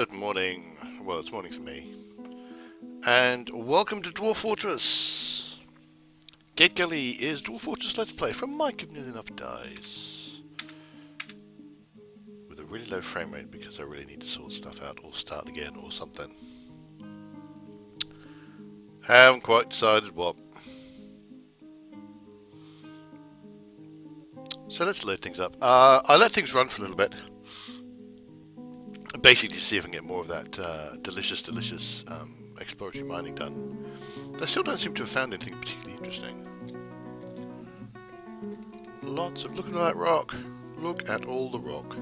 Good morning. Well, it's morning for me. And welcome to Dwarf Fortress. Gategully is Dwarf Fortress Let's Play from Mike of Nearly Enough Dice. With a really low frame rate because I really need to sort stuff out or start again or something. Haven't quite decided what. So let's load things up. I let things run for a little bit. Basically to see if I can get more of that delicious exploratory mining done. I still don't seem to have found anything particularly interesting. Lots of... Look at all that rock. Look at all the rock.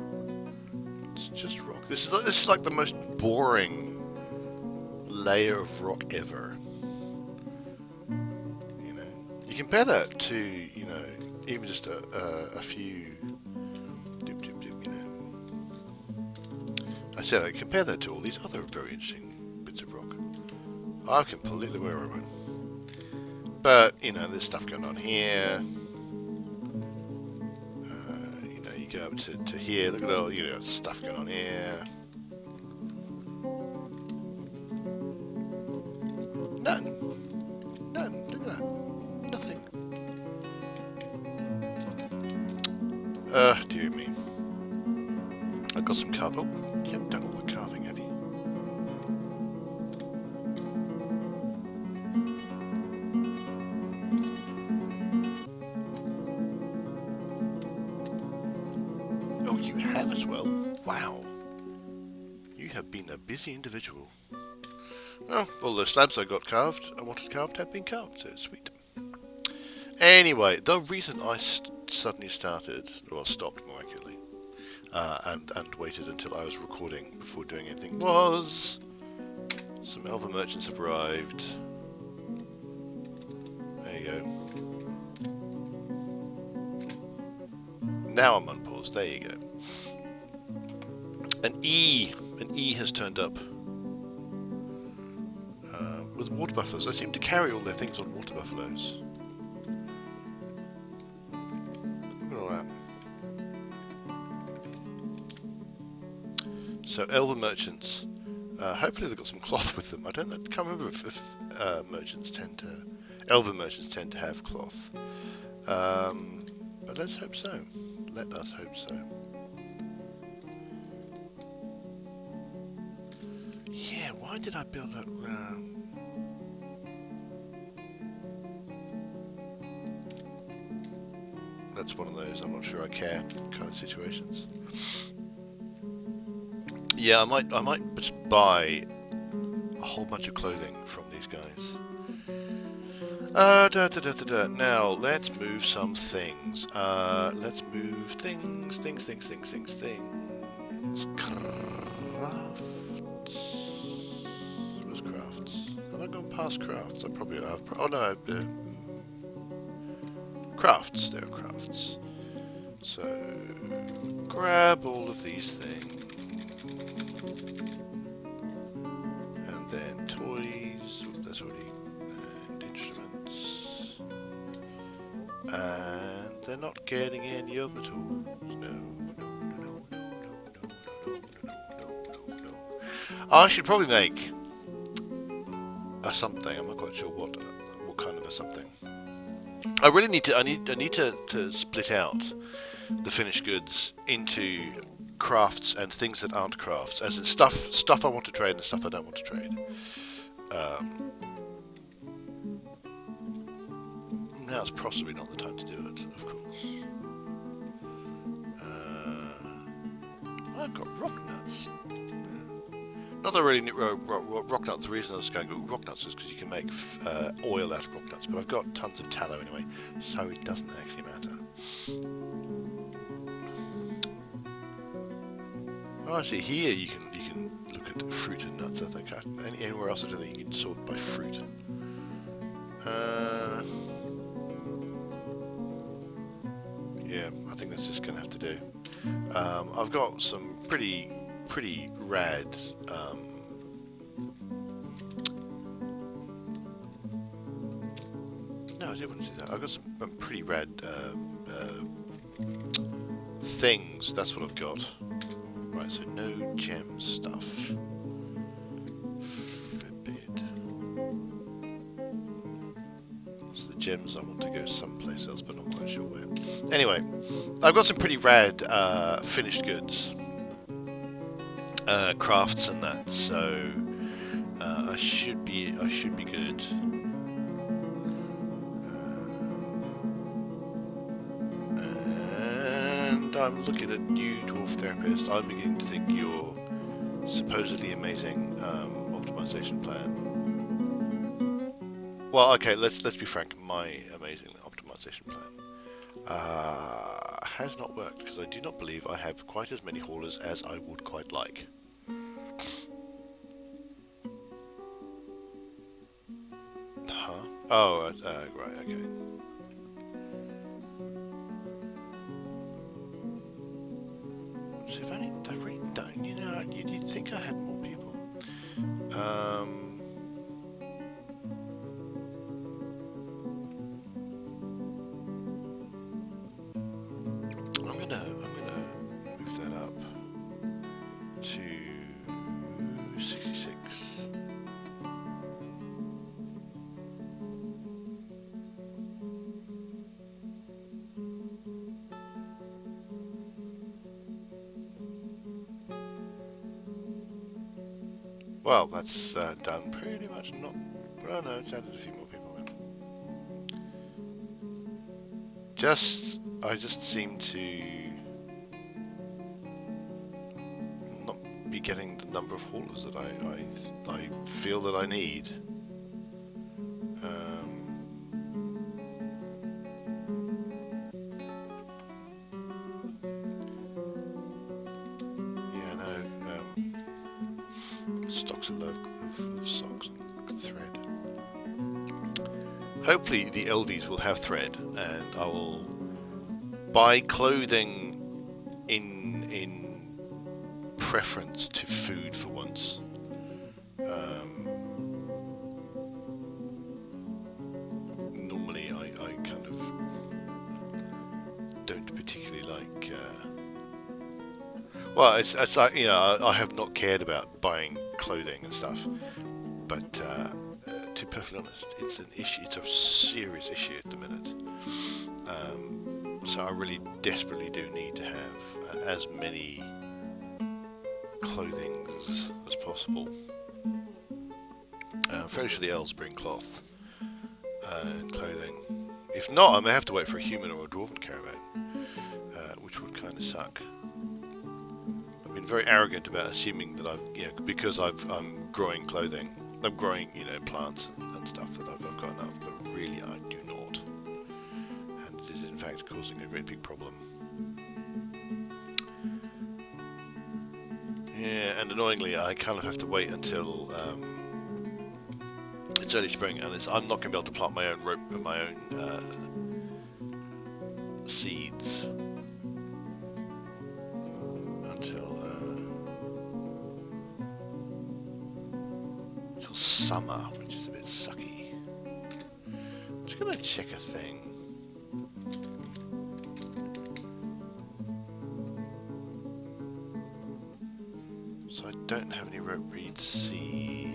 It's just rock. This is like the most boring layer of rock ever. You know, you compare that to, you know, even just a few... You know. I said I compare that to all these other very interesting bits of rock. I'm completely where I went. But, you know, there's stuff going on here. You know, you go up to here. Look at all, you know, stuff going on here. None. None. Look at that. Nothing. Dear me. I've got some carving. Oh, you haven't done all the carving, have you? Oh, you have as well? Wow. You have been a busy individual. Oh, all the slabs I wanted carved have been carved, so it's sweet. Anyway, the reason I suddenly started, well, stopped more accurately, and waited until I was recording before doing anything was some Elven merchants have arrived. There you go. Now I'm unpaused. There you go. An E has turned up with water buffaloes. They seem to carry all their things on water buffaloes. Look at all that. So Elven merchants. Hopefully they've got some cloth with them. I can't remember if Elven merchants tend to have cloth. But let's hope so. Let us hope so. Yeah, why did I build that? That's one of those I'm not sure I care kind of situations. Yeah, I might just buy a whole bunch of clothing from these guys. Now, let's move some things. Let's move things. Crafts. Where's crafts? Have I gone past crafts? I probably have. Oh no, crafts. There are crafts. So, grab all of these things. And then toys. Oh, that's already... And instruments. And they're not getting any other tools. No. I should probably make a something. I'm not quite sure what kind of a something. I really need to. I need to split out the finished goods into crafts and things that aren't crafts, as in stuff I want to trade and stuff I don't want to trade. Now's possibly not the time to do it, of course. I've got rock nuts. Not that I really need rock nuts. The reason I was going, ooh, rock nuts is because you can make oil out of rock nuts, but I've got tons of tallow anyway, so it doesn't actually matter. Oh, I see. Here you can look at fruit and nuts. I think anywhere else I don't think you can sort by fruit. Yeah, I think that's just gonna have to do. I've got some pretty rad. No, I didn't see that. I've got some pretty rad things. That's what I've got. Right, so no gem stuff. Forbid. So the gems I want to go someplace else, but not quite sure where. Anyway, I've got some pretty rad finished goods. Crafts and that, so I should be good. And I'm looking at you, Dwarf Therapist. I'm beginning to think your supposedly amazing optimization plan. Well, okay, let's be frank. My amazing optimization plan has not worked because I do not believe I have quite as many haulers as I would quite like. Huh? Oh, right, okay. So if I really don't, you know, you'd think I had more people. I'm gonna move that up to 66. Well, that's done pretty much. Not. Well, no, it's added a few more people in. I just seem to not be getting the number of haulers that I feel that I need. Yeah, no. Stocks are low of socks and thread. Hopefully the Eldies will have thread, and I will buy clothing in preference to food for once. Normally I kind of don't particularly like. Well, it's like, you know, I have not cared about buying clothing and stuff, but to be perfectly honest, it's an issue. It's a serious issue at the minute. So I really desperately do need to have as many clothing as possible. I'm fairly sure the elves bring cloth and clothing. If not, I may have to wait for a human or a dwarven caravan, which would kind of suck. I've been very arrogant about assuming that because I'm growing clothing, I'm growing, you know, plants and stuff, that I've got enough, but really I do not. And it is in fact causing a great big problem. Yeah, and annoyingly I kind of have to wait until it's early spring, and I'm not going to be able to plant my own seeds until summer, which is a bit sucky. I'm just going to check a thing. So I don't have any rope reed seeds.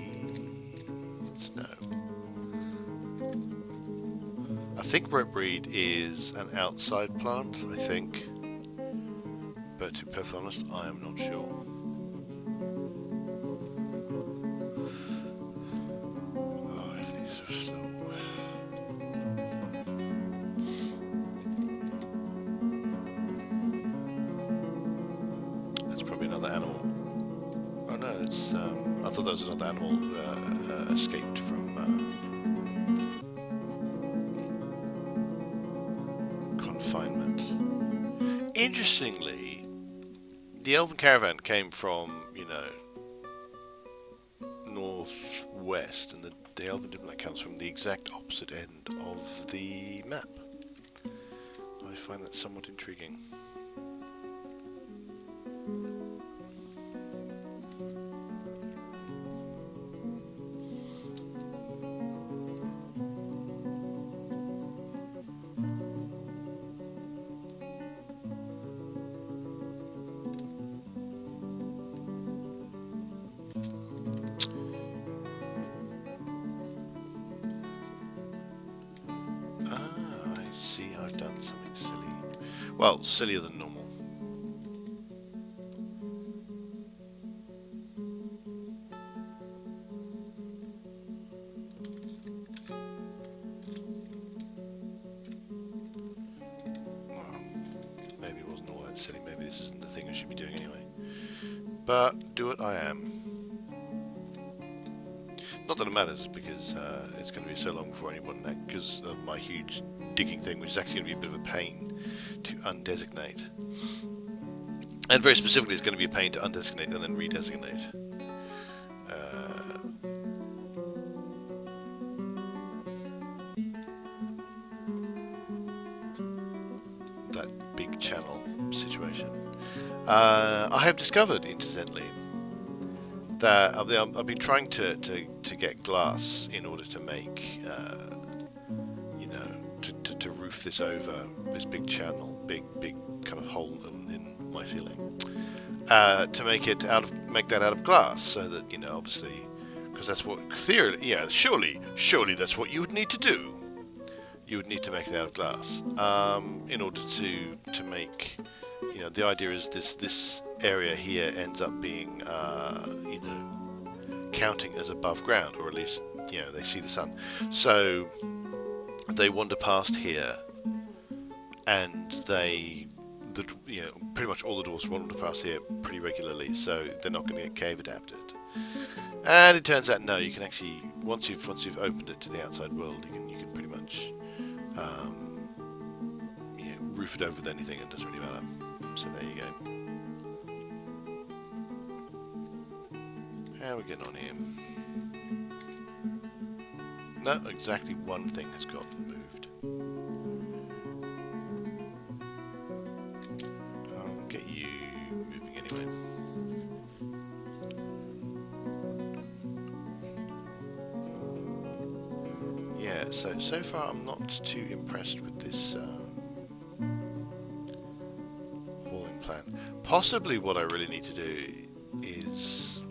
No. I think rope reed is an outside plant, I think. But to be perfectly honest, I am not sure. Oh, everything's so slow. That's probably another animal. Oh no, it's I thought that was another animal escaped from confinement. Interestingly, the Elven caravan came from, you know, northwest, and the Elven diplomat comes from the exact opposite end of the map. I find that somewhat intriguing. Well, sillier than normal. Well, maybe it wasn't all that silly. Maybe this isn't the thing I should be doing anyway. But do it I am. Not that it matters, because it's going to be so long before anyone, because of my huge digging thing, which is actually going to be a bit of a pain to undesignate. And very specifically, it's going to be a pain to undesignate and then redesignate. That big channel situation. I have discovered, incidentally, that I've been trying to get glass in order to make, you know, to roof this over, this big channel, big kind of hole in my ceiling, to make that out of glass, so that, you know, obviously, because that's what theoretically, yeah, surely that's what you would need to do. You would need to make it out of glass, in order to make, you know, the idea is this area here ends up being, you know, counting as above ground, or at least, you know, they see the sun. So they wander past here, and you know, pretty much all the dwarves wander past here pretty regularly, so they're not going to get cave adapted. And it turns out, no, you can actually, once you've opened it to the outside world, you can pretty much, you know, roof it over with anything. It doesn't really matter. So there you go. How are we getting on here? No, exactly one thing has gotten moved. I'll get you moving anyway. Yeah, so far I'm not too impressed with this hauling plan. Possibly what I really need to do is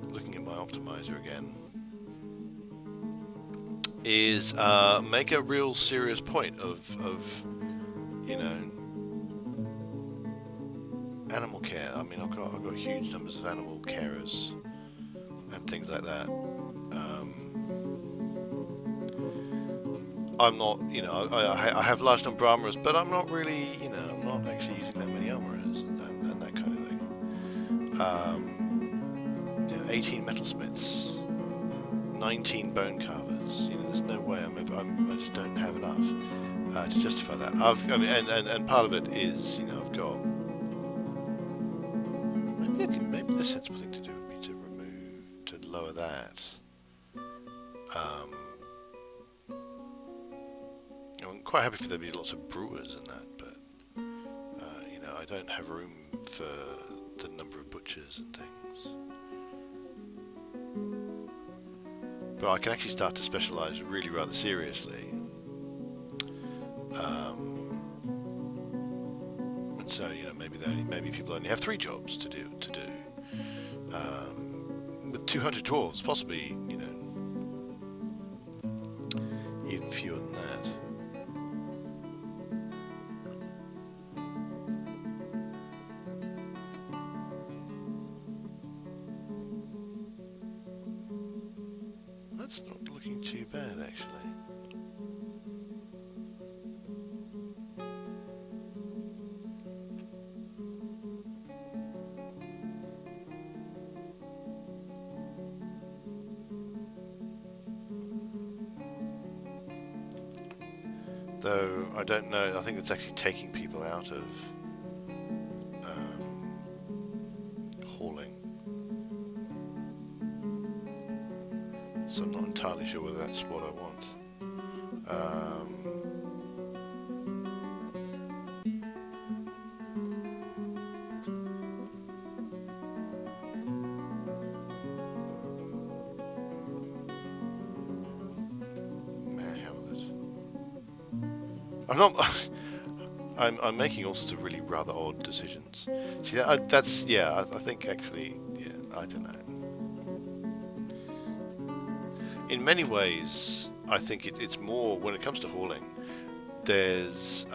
looking at my optimizer again, is make a real serious point of you know, animal care. I mean, I've got huge numbers of animal carers and things like that. I'm not, you know, I have large number of armorers, but I'm not really, you know, I'm not actually using that many armorers and that kind of thing. You know, 18 metalsmiths, 19 bone carvers. You know, there's no way I just don't have enough to justify that. I mean, and part of it is, you know, I've got, maybe the sensible thing to do would be to lower that. I'm quite happy for there to be lots of brewers and that, but you know, I don't have room for the number of butchers and things. But I can actually start to specialise really rather seriously. And so, you know, maybe people only have 3 jobs to do. With 200 dwarves, possibly, you know, even fewer than that. That's not looking too bad, actually. Though, I don't know, I think it's actually taking people out of hauling. So I'm not entirely sure whether that's what I want. I'm not. I'm making all sorts of really rather odd decisions. See, that's, yeah. I think actually, yeah. I don't know. In many ways, I think it's more, when it comes to hauling, there's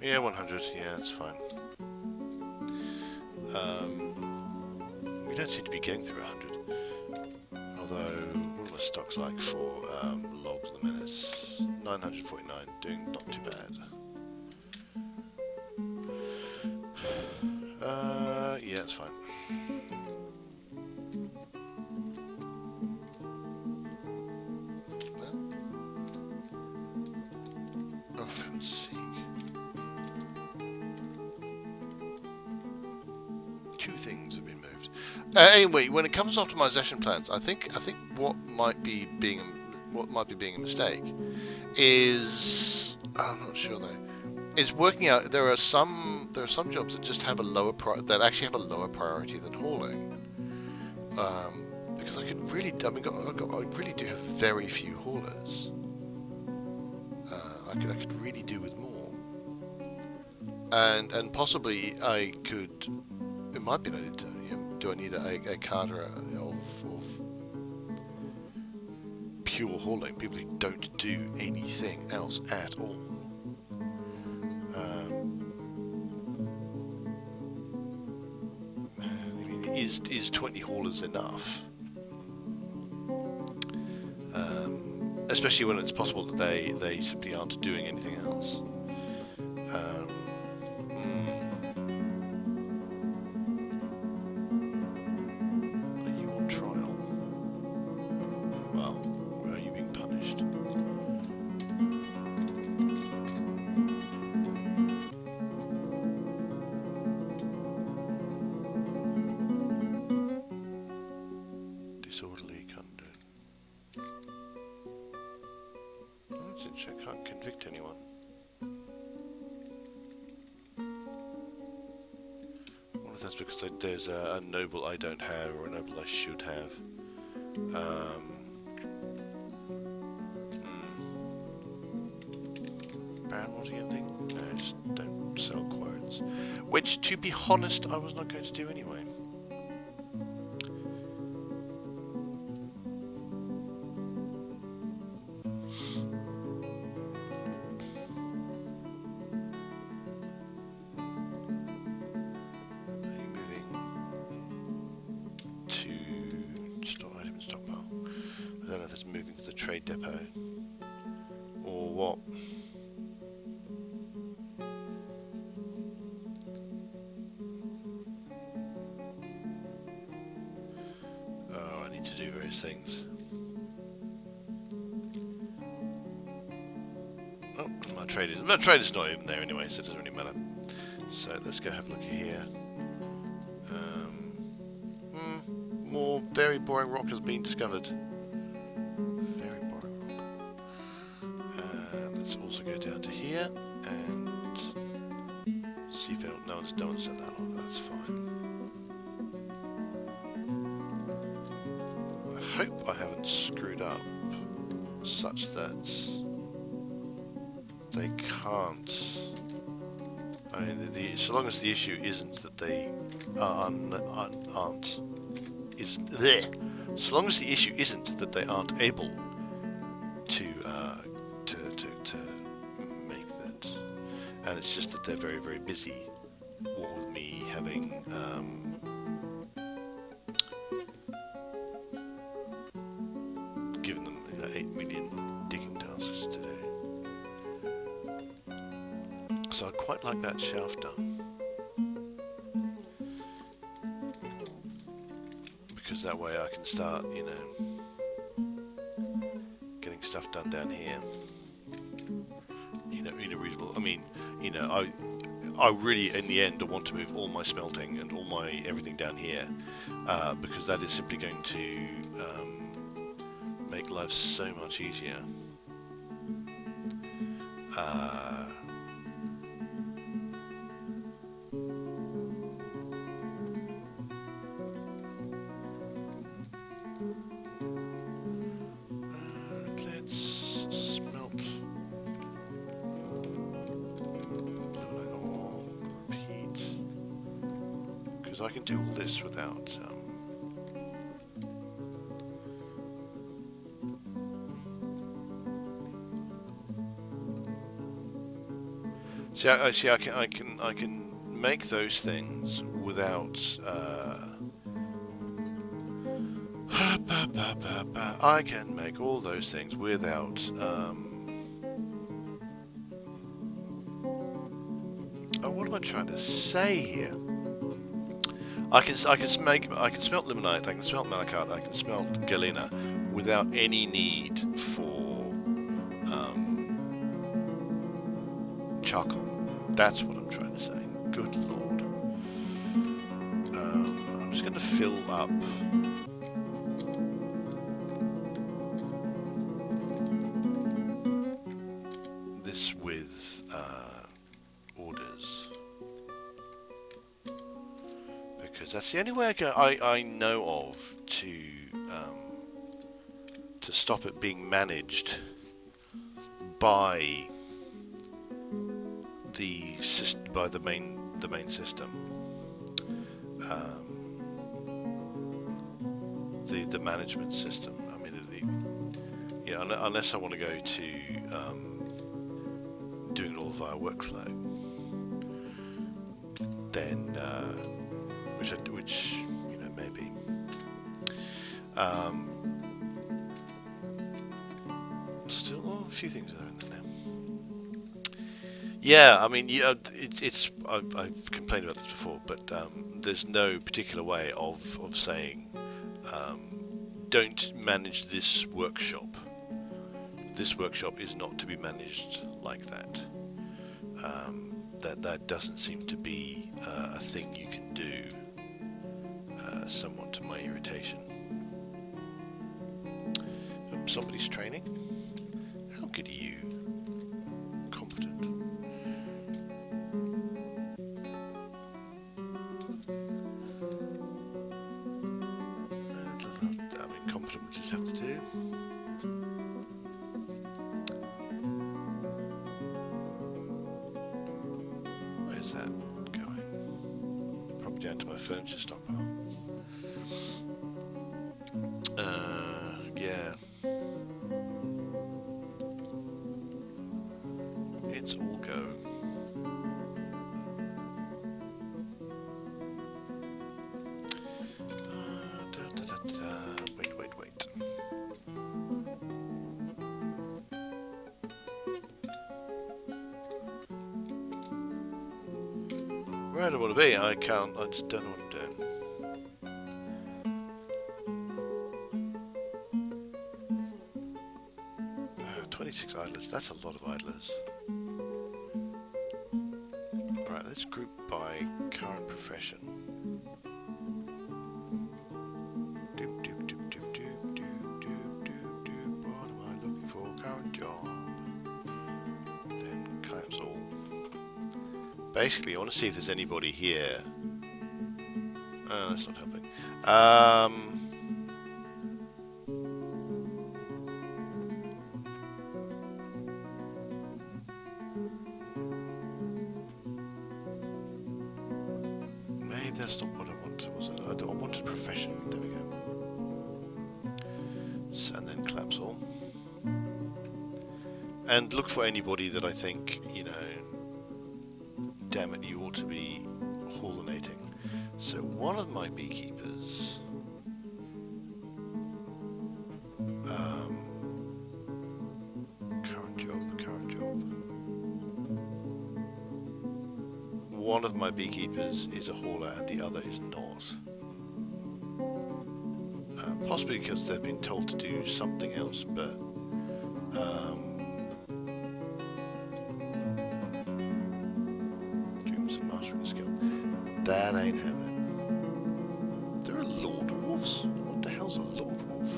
yeah, 100. Yeah, that's fine. We don't seem to be getting through 100. Although, what are my stocks like for logs at the minute? 949, doing not too bad. Yeah, it's fine. Oh, for heaven's sake. 2 things have been moved. Anyway, when it comes to optimization plans, I think what might be being a mistake is, I'm not sure though, is working out there are some jobs that just have a lower actually have a lower priority than hauling. Because I really do have very few haulers. I could really do with more, and possibly I could. It might be an idea. Do I need a carter of pure hauling? People who don't do anything else at all. I mean, is 20 haulers enough? Especially when it's possible that they simply aren't doing anything else. Are you on trial? Well, where are you being punished? Disorderly conduct. Since I can't convict anyone. I wonder if that's because there's a noble I don't have, or a noble I should have. Baron wanting anything? No, just don't sell quotes. Which, to be honest, I was not going to do anyway. Moving to the trade depot, or what? Oh, I need to do various things. Oh, my trade is not even there anyway, so it doesn't really matter. So let's go have a look here. More very boring rock has been discovered. Let's also go down to here and see if no one's done that on. That's fine. I hope I haven't screwed up such that they can't. I mean, so long as the issue isn't that they aren't so long as the issue isn't that they aren't able to make that, and it's just that they're very, very busy, what with me having given them 8 million digging tasks to do. So I'd quite like that shaft done, because that way I can start, getting stuff done down here. In a reasonable. I mean, I really, in the end, want to move all my smelting and all my everything down here, because that is simply going to make life so much easier. I can do all this without See, I can make those things without. I can make all those things without. Oh, what am I trying to say here? I can smelt limonite, I can smelt malachite, I can smelt galena without any need for charcoal. That's what I'm trying to say. Good lord. I'm just going to fill up this with orders. Because that's the only way I know of to stop it being managed by the main system. The management system. I mean, yeah, unless I want to go to doing it all via workflow, then which you know, maybe. Still a few things that are in there now. Yeah, I mean, yeah, I've complained about this before, but there's no particular way of saying don't manage this workshop. This workshop is not to be managed like that. That doesn't seem to be a thing you can do. Somewhat to my irritation. Somebody's training? How good are you? Competent. I mean, competent we just have to do. Where's that going? Probably down to my furniture stockpile. Yeah. It's all go. Wait. Where do I want to be? I just don't know what I'm doing. 26 idlers, that's a lot of idlers. Right, let's group by current profession. What am I looking for? Current job. Then collapse all. Basically, I want to see if there's anybody here. Oh, that's not helping. Maybe that's not what I wanted, was it? I wanted profession. There we go. And then collapse all. And look for anybody that I think, you know, damn it, you ought to be pollinating. So one of my beekeepers current job. One of my beekeepers is a hauler and the other is not. Possibly because they've been told to do something else, but dreams of mastering a skill. That ain't happening. There are lord wolves? What the hell's a lord wolf?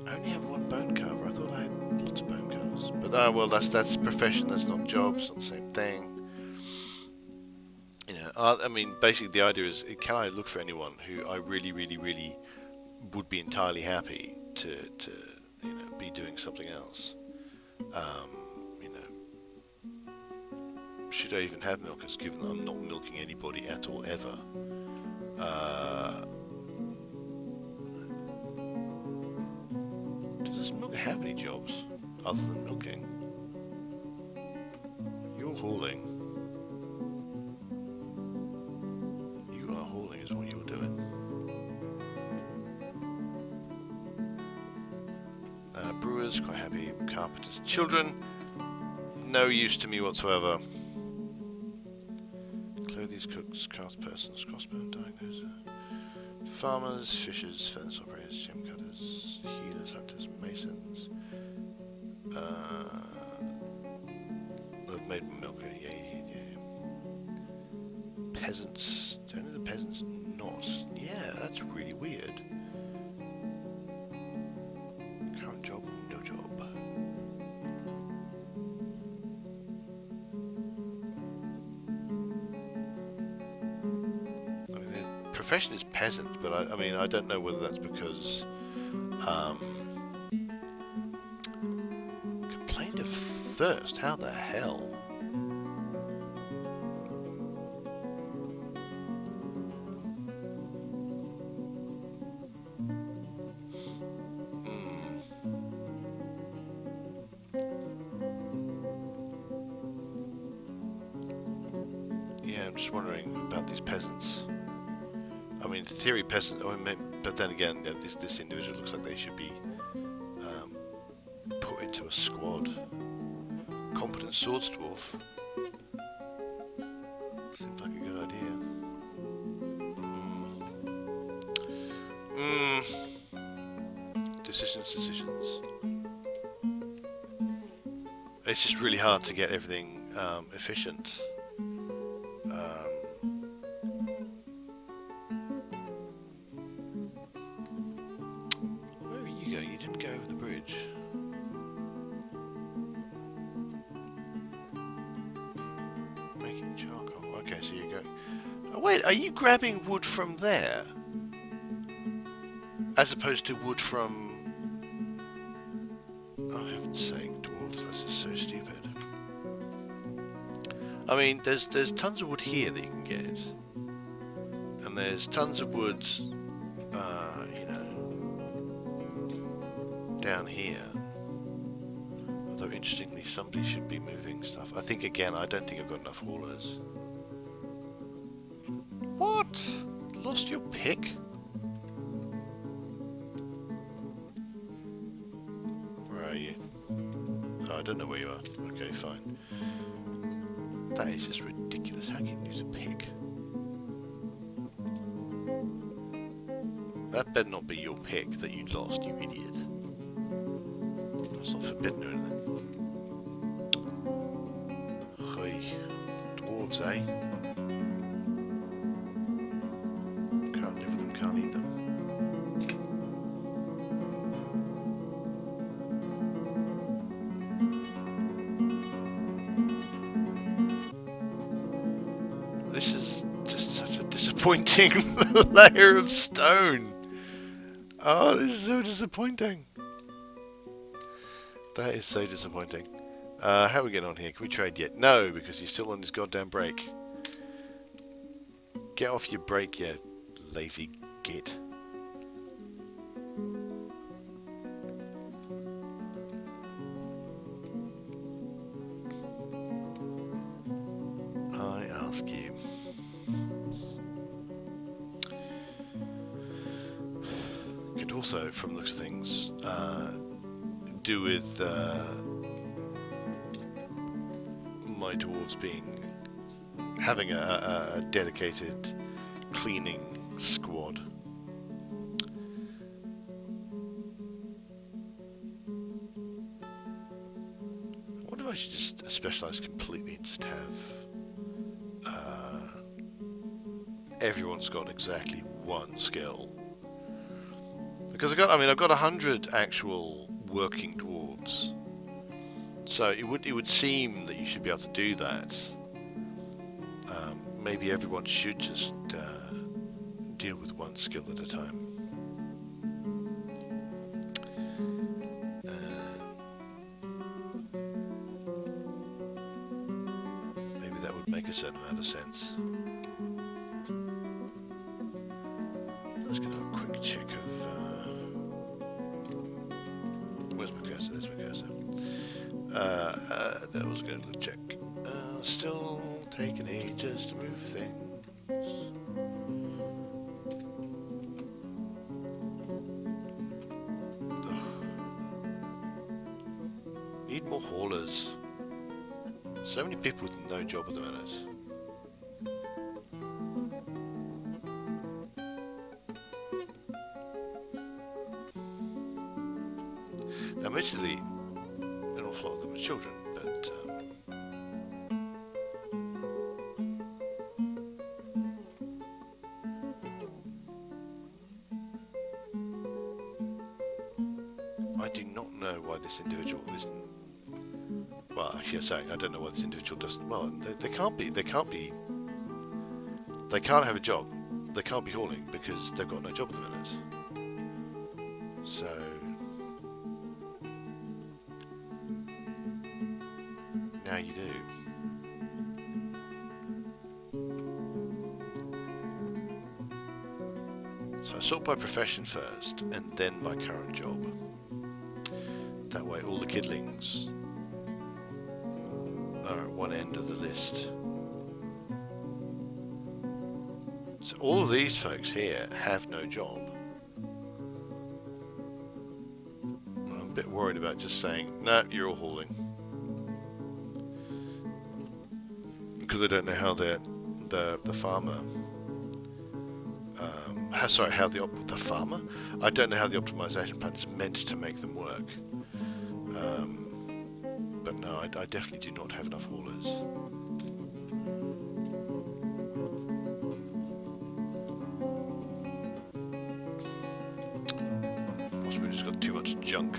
I only have one bone carver. I thought I had lots of bone carvers. But well, that's profession. That's not job. It's not the same thing. You know, I mean, basically the idea is, can I look for anyone who I really would be entirely happy to you know, be doing something else. You know, should I even have milkers, given that I'm not milking anybody at all ever? Does this milker have any jobs? other than milking. You're hauling. You are hauling is what you're doing. Brewers, quite happy. Carpenters. Children, no use to me whatsoever. Clothiers, cooks, craftspersons, crossbow diagnoser. Farmers, fishers, fence operators, gem cutters, healers, hunters, masons. Made milker, yeah. Peasants, only the peasants not. Yeah, that's really weird. Current job, no job. I mean, the profession is peasant, but I mean, I don't know whether that's because complained of thirst. How the hell? Yeah, I'm just wondering about these peasants. I mean, in theory, peasants. I mean, but then again, this individual looks like they should be put into a squad. Competent swords dwarf. Seems like a good idea. Decisions. It's just really hard to get everything efficient. Where are you going? You didn't go over the bridge. Making charcoal. Okay, so you go. Oh, wait, are you grabbing wood from there? As opposed to wood from... Oh, heaven's sake, dwarves, that's just so stupid. I mean, there's tons of wood here that you can get. And there's tons of woods, you know, down here. Although, interestingly, somebody should be moving stuff. I think, again, I don't think I've got enough haulers. What? Lost your pick? I don't know where you are. Okay, fine. That is just ridiculous. How can you use a pick? That better not be your pick that you lost, you idiot. That's not forbidden or anything. Hey, dwarves, eh? Can't live with them, can't eat them. This is just such a disappointing layer of stone. Oh, this is so disappointing. That is so disappointing. How are we getting on here? Can we trade yet? No, because you're still on this goddamn break. Get off your break, you lazy git. I ask you. Could also, from the looks of things, do with my dwarves having a dedicated cleaning squad. I wonder if I should just specialise completely and just have everyone's got exactly one skill. Because I've got 100 actual working dwarves, so it would seem that you should be able to do that. Maybe everyone should just deal with one skill at a time. Maybe that would make a certain amount of sense. Let's get a quick check of... where's my cursor? There's my cursor. That was going to check. Still taking ages to move things. Need more haulers. So many people with no job at the minute. Now, admittedly, an awful lot of them are children, but I do not know why this individual isn't. Well, actually, I'm saying I don't know why this individual doesn't. Well, they can't be. They can't have a job. They can't be hauling because they've got no job at the minute. So. Now you do. So I sort by profession first, and then by current job. That way all the kidlings are at one end of the list. So all of these folks here have no job. I'm a bit worried about just saying, no, you're all hauling. Because I don't know how the farmer, how the farmer? I don't know how the optimization plan is meant to make them work. But no, I definitely do not have enough haulers. Possibly just got too much junk.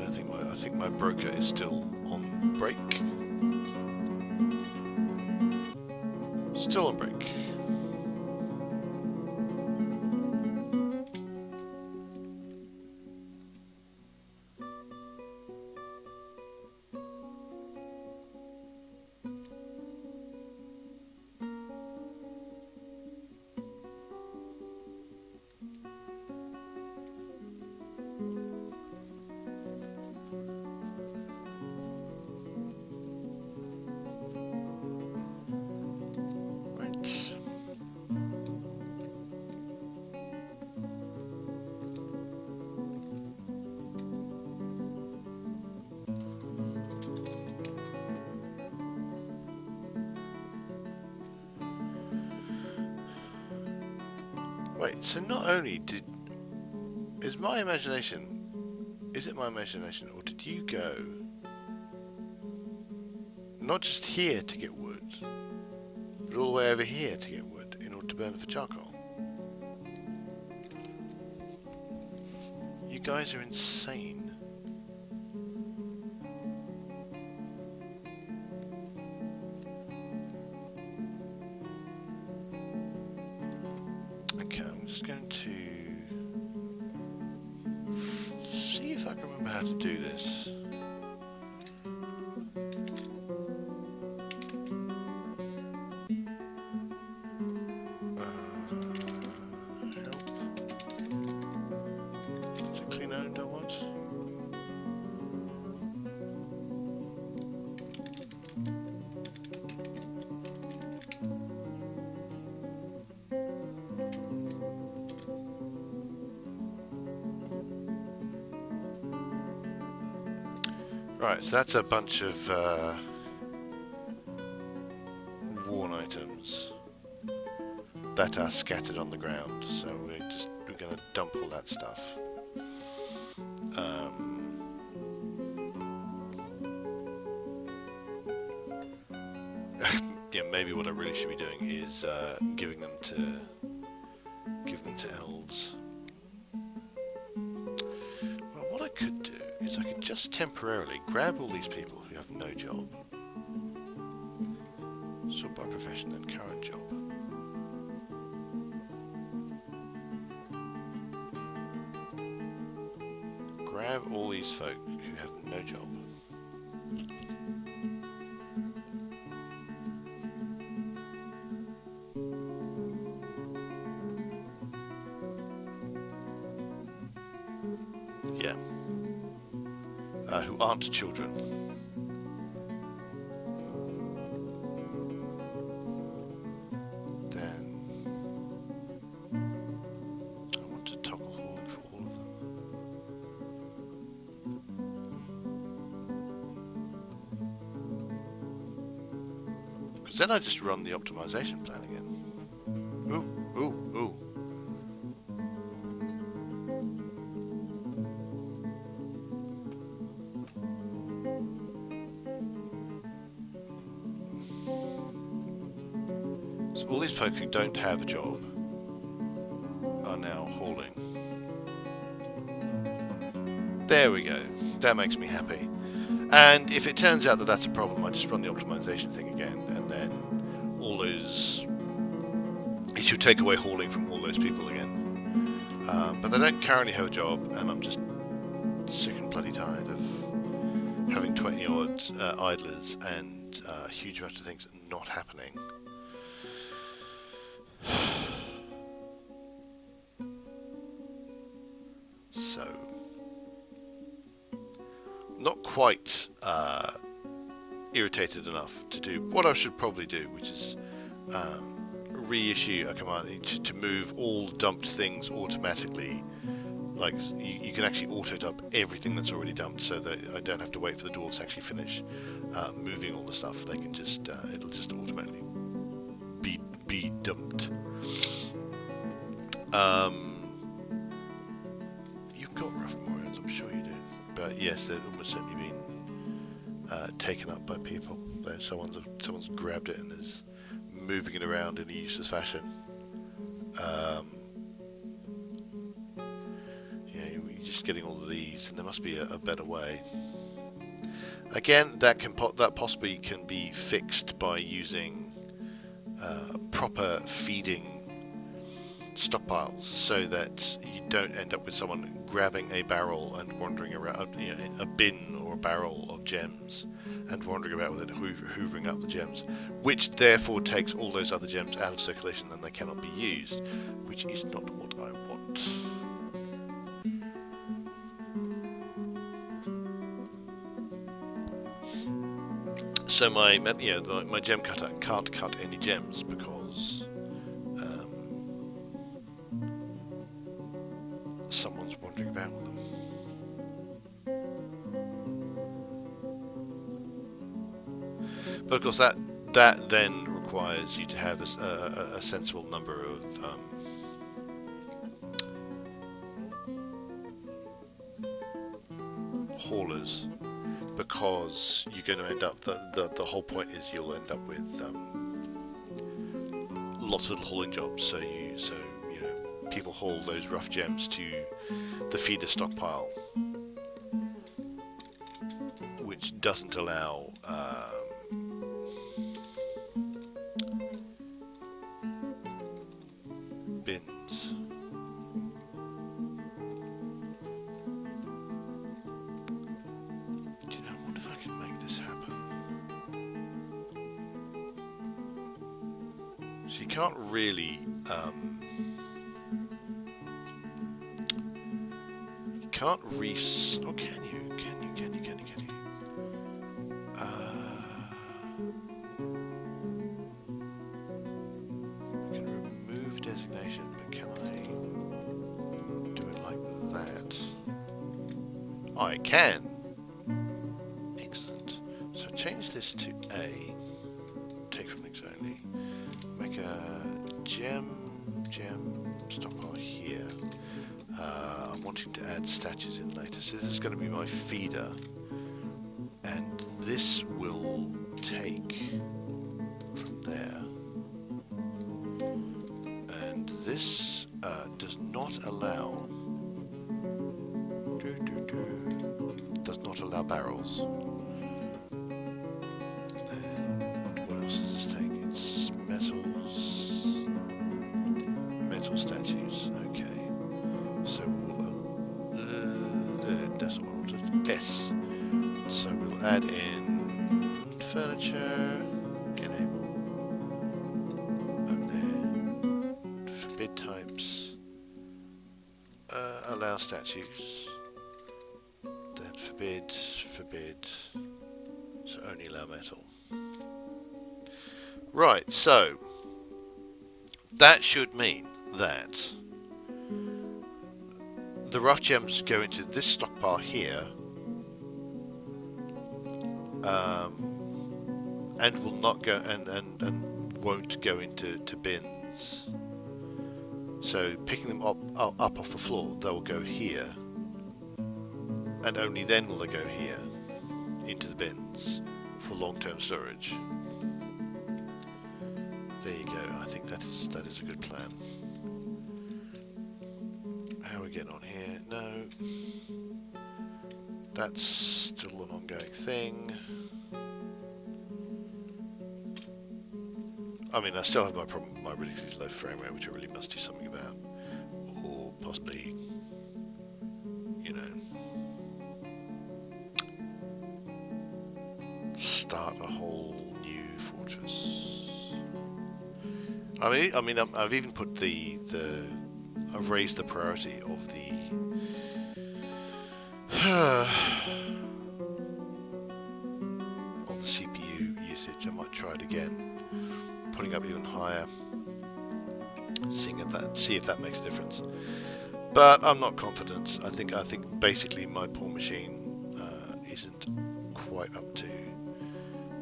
I think my broker is still on break. Still on break. Wait, so not only is it my imagination, or did you go not just here to get wood, but all the way over here to get wood in order to burn it for charcoal? You guys are insane. Okay, I'm just going to see if I can remember how to do this. Help. Is it clean owned I want? Right, so that's a bunch of worn items that are scattered on the ground. So we're going to dump all that stuff. Yeah, maybe what I really should be doing is giving them to elves. Well, what I could do is I could just temporarily grab all these people who have no job, sort by profession and current job. Grab all these folk who have no job. Yeah. Who aren't children. Then I want to toggle hauling for all of them. Because then I just run the optimization plan again. Ooh, ooh, ooh. So all these folks who don't have a job are now hauling. There we go. That makes me happy. And if it turns out that that's a problem, I just run the optimization thing again, and then all those... It should take away hauling from all those people again. But they don't currently have a job, and I'm just sick and bloody tired of having 20 odd idlers and a huge amount of things not happening. So, not quite irritated enough to do what I should probably do, which is reissue a command to move all dumped things automatically. Like, you can actually auto-dump everything that's already dumped, so that I don't have to wait for the dwarves to actually finish moving all the stuff. They can just, it'll just automatically be dumped. You've got rough memorials, I'm sure you do. But yes, they've almost certainly been taken up by people. Someone's grabbed it and is moving it around in a useless fashion. You're just getting all of these, and there must be a better way. Again, that possibly can be fixed by using proper feeding stockpiles, so that you don't end up with someone grabbing a barrel and wandering around, a bin or a barrel of gems, and wandering about with it, hoovering up the gems, which therefore takes all those other gems out of circulation and they cannot be used, which is not what I want. So my gem cutter can't cut any gems because someone's wandering about with them. But of course that then requires you to have a sensible number of haulers, because you're going to end up, the whole point is you'll end up with lots of hauling jobs. So people haul those rough gems to the feeder stockpile, which doesn't allow bins. I wonder if I can make this happen. So you can't really oh, can you? I can remove designation, but can I do it like that? I can. Excellent. So change this to A. Take from links only. Make a gem stockpile here. I'm wanting to add statues in later, so this is going to be my feeder, and this will take from there, and this does not allow barrels. And what else does this take? It's metal statues. Okay. So that's what I wanted. S. So we'll add in furniture, enable, and then forbid types, allow statues, forbid, forbid. So only allow metal. Right, so that should mean that the rough gems go into this stockpile here, and will not go and won't go into bins. So picking them up off the floor, they'll go here, and only then will they go here into the bins for long-term storage. There you go. I think that is a good plan. How are we getting on here? No, that's still an ongoing thing. I mean, I still have my problem with my ridiculously low frame rate, which I really must do something about, or possibly, you know, start a whole new fortress. I mean, I've even put I've raised the priority of the on the CPU usage. I might try it again, putting up even higher, see if that makes a difference. But I'm not confident. I think basically my poor machine isn't quite up to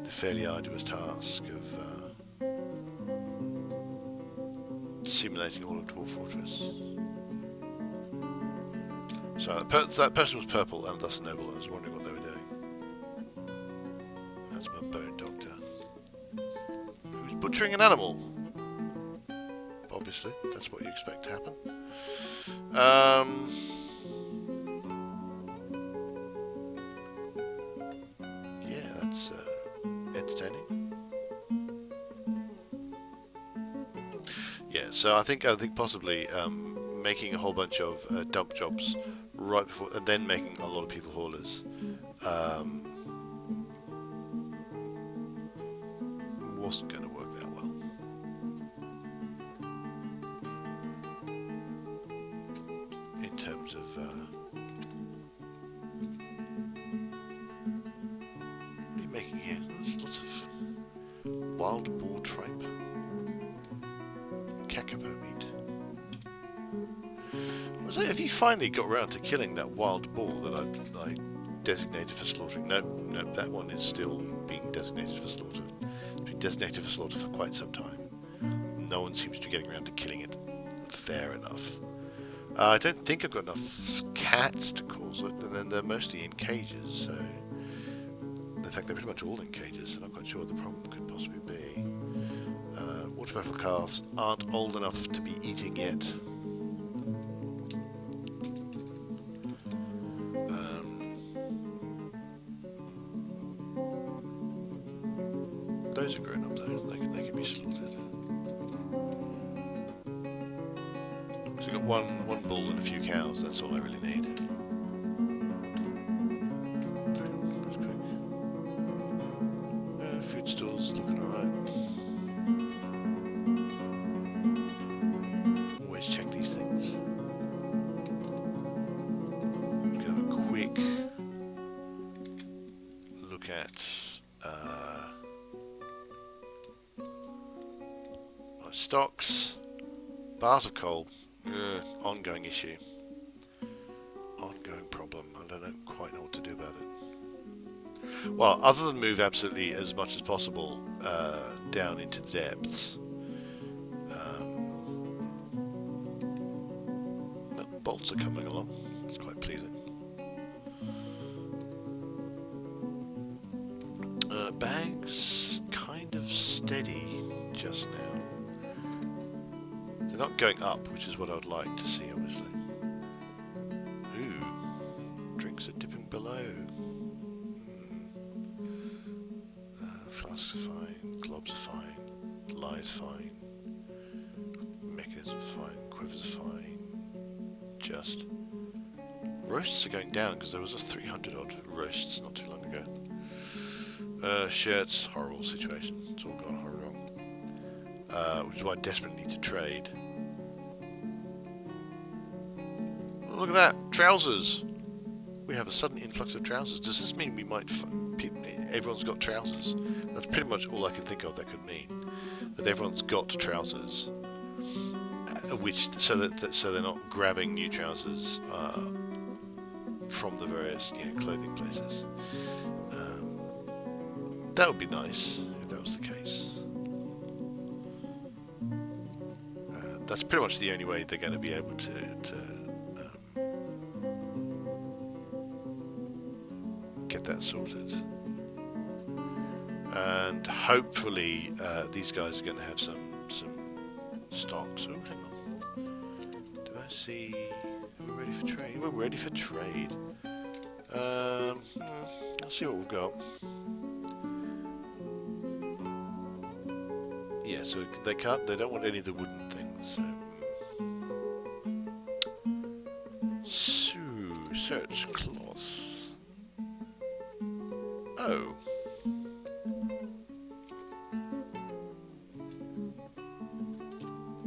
the fairly arduous task of simulating all of Dwarf Fortress. So that person was purple and thus noble. I was wondering what they were doing. That's my bone doctor. Who's butchering an animal? Obviously, that's what you expect to happen. Yeah, that's entertaining. Yeah, so I think possibly making a whole bunch of dump jobs right before, and then making a lot of people haulers. Wasn't going to work that well. In terms of what are you making here? There's lots of wild boar tripe, cacavo meat. Have you finally got around to killing that wild boar that I designated for slaughtering? Nope, that one is still being designated for slaughter. It's been designated for slaughter for quite some time. No one seems to be getting around to killing it. Fair enough. I don't think I've got enough cats to cause it, and then they're mostly in cages, so... In fact, they're pretty much all in cages, and I'm not quite sure what the problem could possibly be. Water buffalo calves aren't old enough to be eating yet. Those are grown up though, they can be slaughtered. So I've got one bull and a few cows, that's all I really need. That's quick. Food stores looking alright. Always check these things. I'm going to have a quick look at stocks, bars of coal, ongoing issue, ongoing problem. I don't quite know what to do about it. Well, other than move absolutely as much as possible down into the depths. The bolts are coming along. It's quite pleasing. Bags kind of steady just now. They're not going up, which is what I would like to see, obviously. Ooh, drinks are dipping below. Flasks are fine, globs are fine, lie's fine, mechanism's fine, quivers are fine. Just roasts are going down because there was a 300 odd roasts not too long ago. Shirts, horrible situation. It's all gone horrible wrong. Which is why I desperately need to trade. Look at that! Trousers! We have a sudden influx of trousers. Does this mean we might... everyone's got trousers? That's pretty much all I can think of that could mean. That everyone's got trousers. Which so they're not grabbing new trousers from the various clothing places. That would be nice if that was the case. That's pretty much the only way they're going to be able to get that sorted. And hopefully these guys are going to have some stocks. Oh, hang on. Do I see... Are we ready for trade? We're ready for trade. Let's see what we've got. Yeah, so they don't want any of the wooden things. So, search cloth. Oh.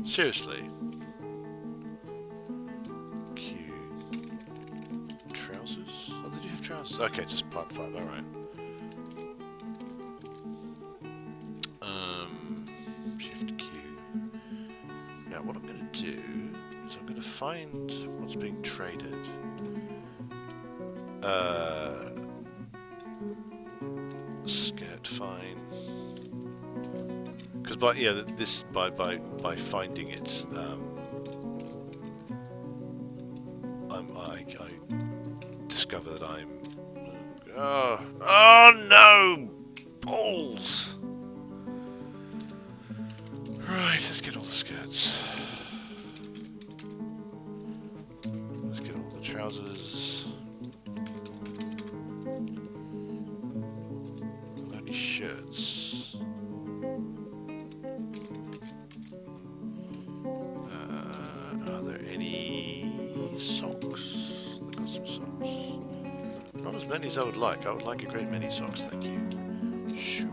Seriously? Q. Trousers? Oh, did you have trousers? Okay, just plant 5, alright. Shift Q. Now what I'm going to do is I'm going to find what's being traded. Skirt, fine. Because by finding it, I discover that I'm. Oh no, balls! Right, let's get all the skirts. Let's get all the trousers. Are there any shirts? Are there any socks? I've got some socks. Not as many as I would like. I would like a great many socks, thank you. Shoe.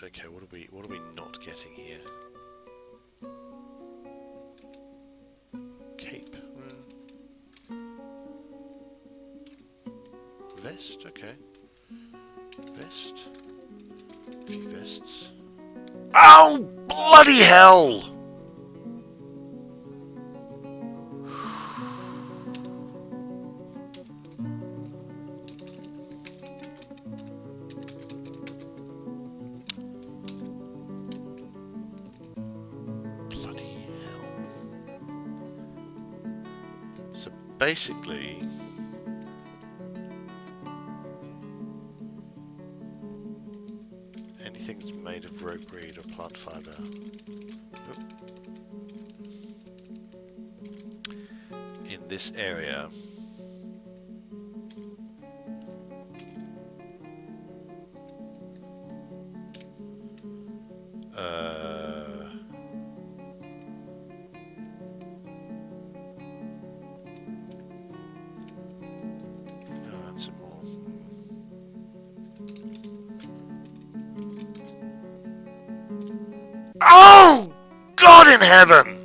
Okay, what are we not getting here? Cape. Vest, okay. Vest. A few vests. Oh, bloody hell! Basically, anything that's made of rope reed or plant fibre. In this area, oh, God in heaven!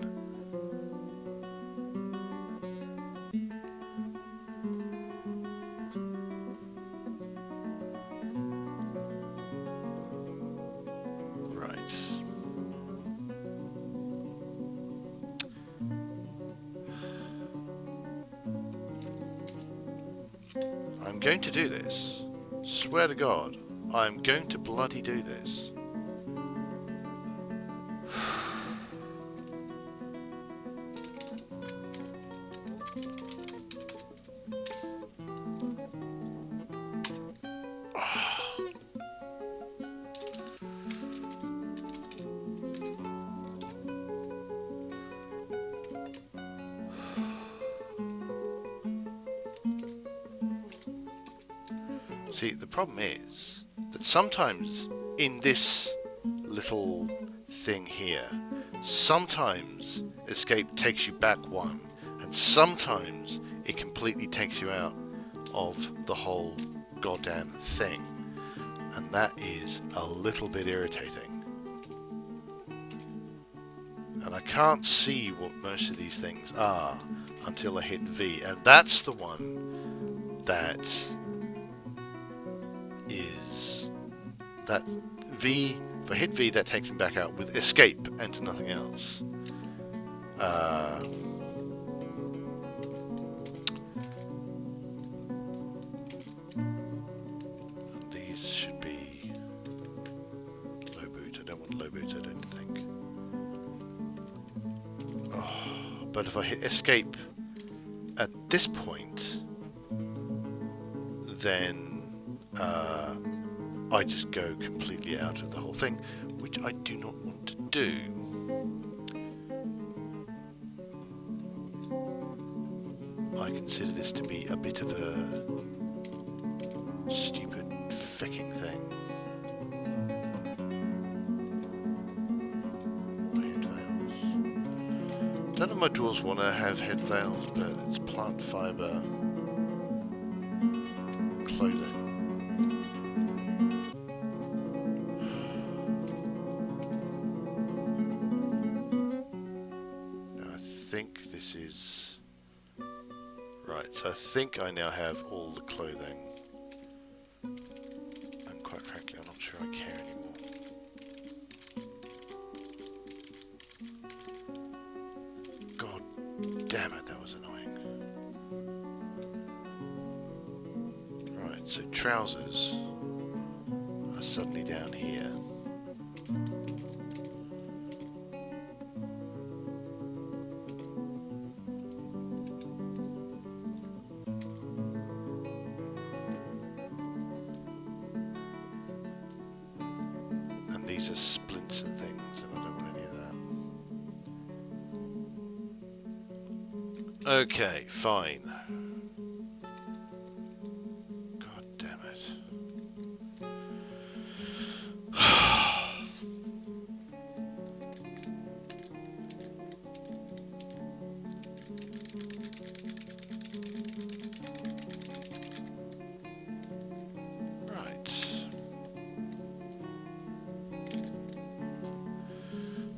Right. I'm going to do this. Swear to God, I'm going to bloody do this. See, the problem is that sometimes in this little thing here, sometimes escape takes you back one, and sometimes it completely takes you out of the whole goddamn thing. And that is a little bit irritating. And I can't see what most of these things are until I hit V, and that's the one that is that V. If I hit V, that takes me back out with escape and nothing else. These should be low boot. I don't want low boot, I don't think. Oh, but if I hit escape at this point, then I just go completely out of the whole thing, which I do not want to do. I consider this to be a bit of a stupid fucking thing. More head veils. Don't know if my dwarves want to have head veils, but it's plant fibre clothing. I think this is right, so I think I now have all the clothing, and quite frankly I'm not sure I care anymore. God damn it, that was annoying. Right, so trousers are suddenly down here. These are splints and things, and I don't want any of that. Okay, fine. God damn it.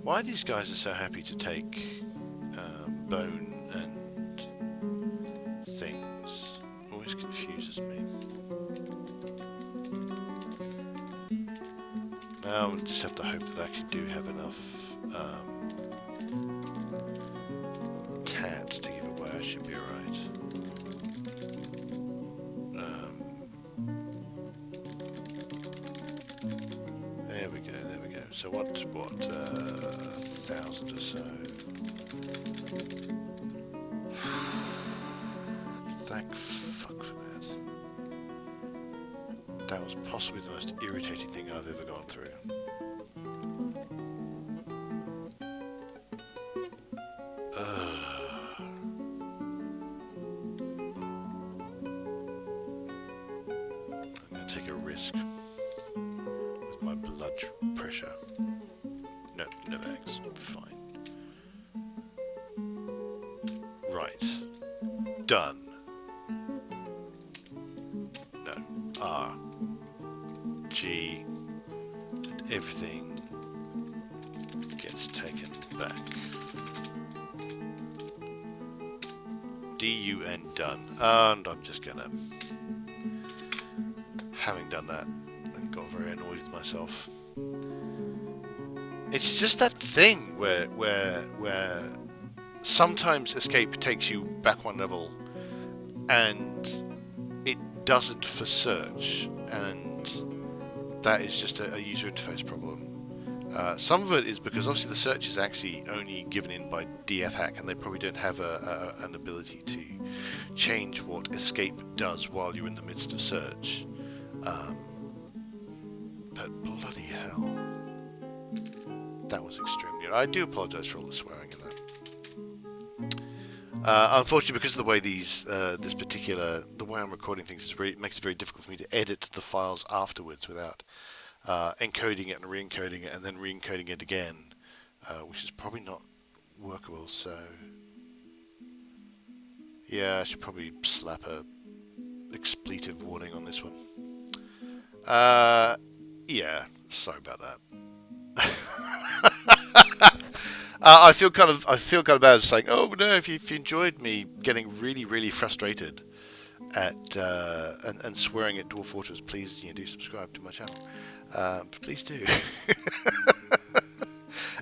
Why these guys are so happy to take bone and things always confuses me. Now I just have to hope that I actually do have enough tat to give away. I should be alright. There we go, there we go. So what, 1,000 or so. Thank fuck for that. That was possibly the most irritating thing I've ever gone through. I'm going to take a risk with my blood pressure. No, no bags. Fine. Right. Done. No. R. G. And everything gets taken back. D-U-N done. And I'm just gonna... Having done that, I got very annoyed with myself. It's just that thing where sometimes escape takes you back one level and it doesn't for search, and that is just a user interface problem. Some of it is because obviously the search is actually only given in by dfhack, and they probably don't have an ability to change what escape does while you're in the midst of search. But bloody hell. That was extremely... I do apologise for all the swearing in that. Unfortunately, because of the way these, the way I'm recording things it makes it very difficult for me to edit the files afterwards without encoding it and re-encoding it and then re-encoding it again. which is probably not workable. So yeah, I should probably slap a expletive warning on this one. Yeah, sorry about that. I feel kind of bad saying, oh no, if you enjoyed me getting really frustrated at and swearing at Dwarf Fortress, please do subscribe to my channel. Please do.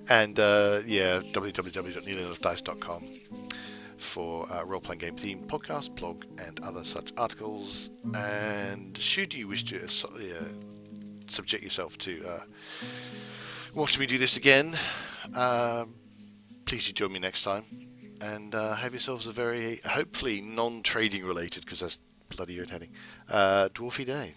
And yeah, www.nearlyenoughddice.com for role-playing game themed podcast, blog, and other such articles. And should you wish to subject yourself to watching me do this again, please do join me next time. And have yourselves a very, hopefully non-trading related, because that's bloody irritating, dwarfy day.